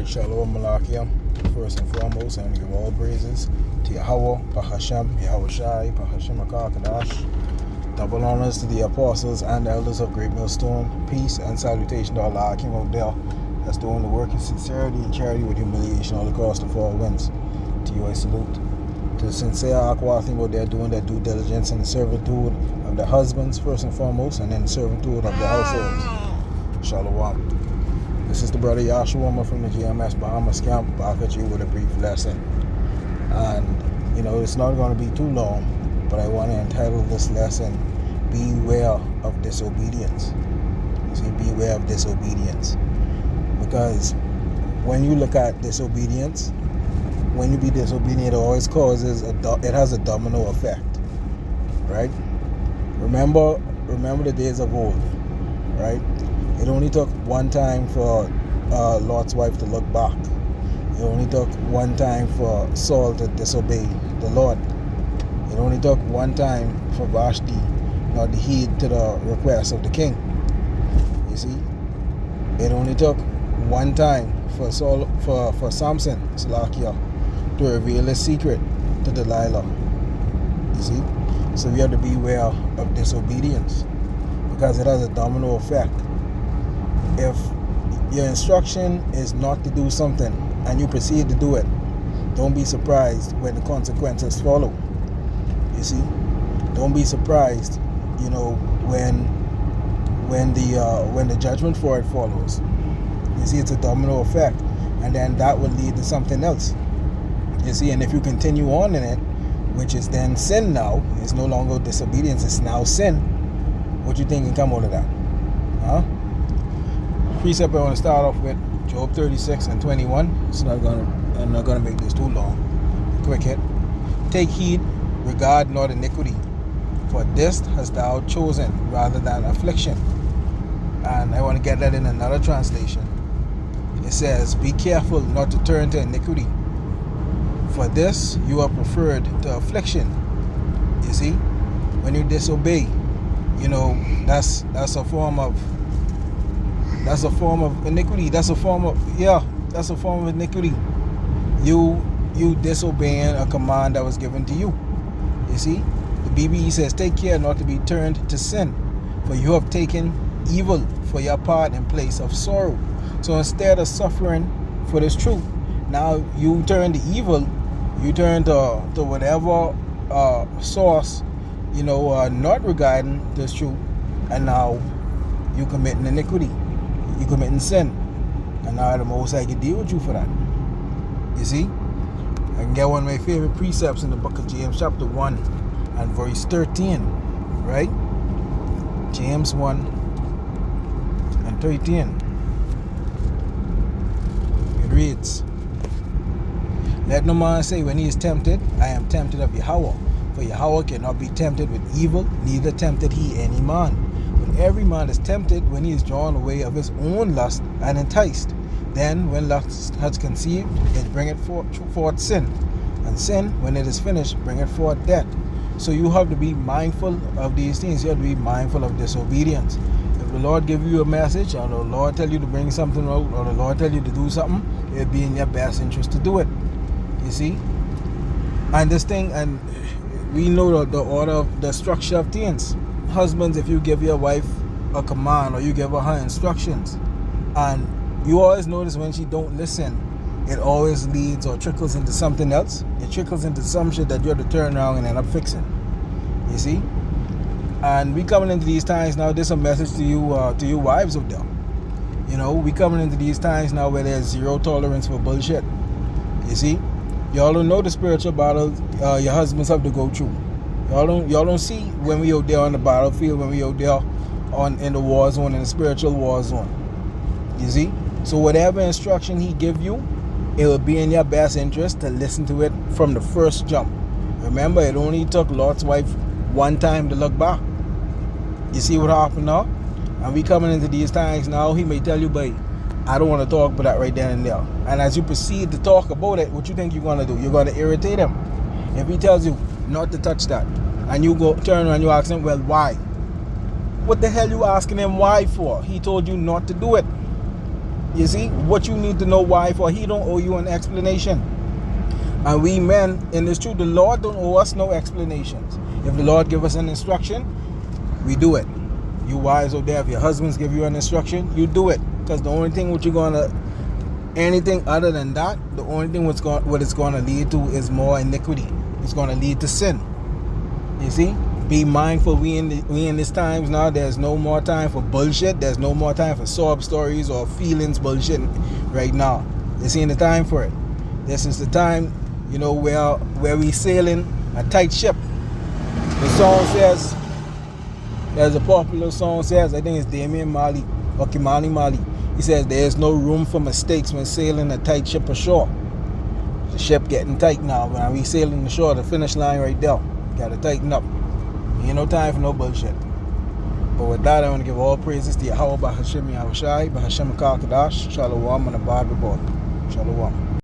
Alright, Shalom Malachiam. First and foremost, I want to give all praises to Yahweh, Bahashem, Yahweh Shai, Bahashem Akakadash. Double honors to the apostles and elders of Great Millstone. Peace and salutation to Allah Akim out there that's doing the work in sincerity and charity with humiliation all across the four winds. To you I salute. To the sincere Akwathim out there doing their due diligence in the servitude of the husbands first and foremost, and then the servitude of the households. Shalom. This is the brother Yahshua from the GMS Bahamas camp, back at you with a brief lesson. And, it's not going to be too long, but I want to entitle this lesson, Beware of Disobedience. You see, beware of disobedience. Because when you look at disobedience, when you be disobedient, it always causes, it has a domino effect, right? Remember the days of old, right? It only took one time for Lot's wife to look back. It only took one time for Saul to disobey the Lord. It only took one time for Vashti not to heed to the request of the king. You see? It only took one time for Samson, Salakia, to reveal his secret to Delilah. You see? So we have to beware of disobedience, because it has a domino effect. If your instruction is not to do something and you proceed to do it, don't be surprised when the consequences follow. You see, don't be surprised, when the judgment for it follows. You see, it's a domino effect, and then that will lead to something else. You see, and if you continue on in it, which is then sin now, it's no longer disobedience, it's now sin. What you think can come out of that? Huh? Precept I want to start off with Job 36 and 21. I'm not gonna make this too long. Quick hit. Take heed, regard not iniquity, for this hast thou chosen rather than affliction. And I want to get that in another translation. It says, be careful not to turn to iniquity, for this you are preferred to affliction. You see, when you disobey, that's a form of iniquity. That's a form of iniquity. You disobeying a command that was given to you. You see, the BBE says, take care not to be turned to sin, for you have taken evil for your part in place of sorrow. So instead of suffering for this truth, now you turn to evil. You turn to whatever source, not regarding this truth, and now you committing iniquity. You committing sin, and now the Most High can deal with you for that. You see, I can get one of my favorite precepts in the book of James chapter 1 and verse 13, right? James 1 and 13. It reads, let no man say when he is tempted, I am tempted of Yahweh, for Yahweh cannot be tempted with evil, neither tempted he any man. Every man is tempted when he is drawn away of his own lust and enticed. Then when lust has conceived, it bringeth forth sin. And sin, when it is finished, bringeth forth death. So you have to be mindful of these things. You have to be mindful of disobedience. If the Lord give you a message, or the Lord tell you to bring something out, or the Lord tell you to do something, it would be in your best interest to do it. You see? And this thing, and we know the order of the structure of things. Husbands, if you give your wife a command or you give her instructions, and you always notice when she don't listen, it always leads or trickles into something else. It trickles into some shit that you have to turn around and end up fixing. You see? And we coming into these times now, there's a message to you wives out there. We coming into these times now where there's zero tolerance for bullshit. You see? Y'all don't know the spiritual battle your husbands have to go through. Y'all don't see when we out there on the battlefield, when we out there in the war zone, in the spiritual war zone. You see? So whatever instruction he give you, it will be in your best interest to listen to it from the first jump. Remember, it only took Lot's wife one time to look back. You see what happened now? And we coming into these times now, he may tell you, but I don't want to talk about that right then and there. And as you proceed to talk about it, what you think you're going to do? You're going to irritate him. If he tells you not to touch that, and you go turn around and you ask him, well, why? What the hell you asking him why for? He told you not to do it. You see, what you need to know why, for he don't owe you an explanation. And we men, in this truth, the Lord don't owe us no explanations. If the Lord give us an instruction, we do it. You wives out there, if your husbands give you an instruction, you do it. Because the only thing what you're gonna, anything other than that, the only thing what it's gonna lead to is more iniquity. It's gonna lead to sin. You see? Be mindful. We in these times now. There's no more time for bullshit. There's no more time for sob stories or feelings bullshit right now. This ain't the time for it. This is the time, where we sailing a tight ship. The song says, there's a popular song says, I think it's Damian Marley or Kimani Marley. He says there's no room for mistakes when sailing a tight ship ashore. The ship getting tight now. When we sailing the shore, the finish line right there. Gotta tighten up. Ain't no time for no bullshit. But with that, I want to give all praises to Yahweh Bahashim Yahushai, Bahashim Kakadash, Shalom, and the Bible. Shalom.